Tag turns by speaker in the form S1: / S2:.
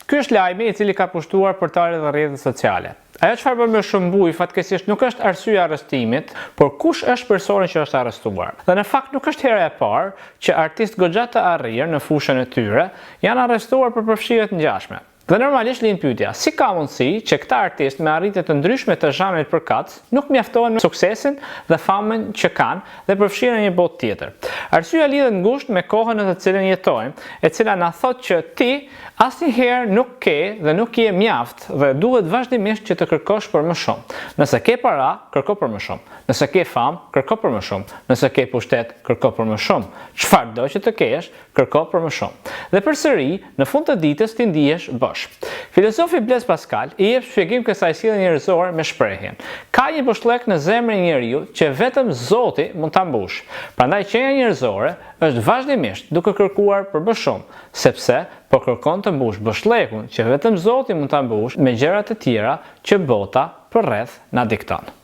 S1: Ky është lajmi i cili ka pushtuar portalet dhe rrjetet sociale. Ajo çfarë bën më shëmbuj fatkeqësisht nuk është arsyeja e arrestimit, por kush është personi që është arrestuar. Dhe në fakt nuk është hera e parë që artistë goxha të arrirë në fushën e tyre janë arrestuar për përfshirje të ngjashme. Dhe normalisht lind pyetja, si ka mundësi që këta artistë me arritje të ndryshme të zhanrit përkatës nuk mjaftohen me suksesin dhe famën që kanë dhe përfshiren në një botë tjetër. Arsyeja lidhet ngushtë me kohën në të cilën jetojmë, e cila na thotë që ti asnjëherë nuk ke dhe nuk je mjaft dhe duhet vazhdimisht që të kërkosh për më shumë. Nëse ke para, kërko për më shumë. Nëse ke famë, kërko për më shumë. Nëse ke pushtet, kërko për më shumë. Çfarëdo që të kesh, kërko për më shumë. Dhe përsëri, në fund të ditës ti ndihesh bosh. Filozofi Blaise Pascal i jep shpjegim kësaj sjellje njerëzore me shprehjen: ka një boshllëk në zemrën e njeriu që vetëm Zoti mund ta mbush. Prandaj qenia njerëzore është vazhdimisht duke kërkuar për më shumë, sepse po kërkon të mbush boshllëkun që vetëm Zoti mund ta mbush me gjëra të tjera që bota përreth na dikton.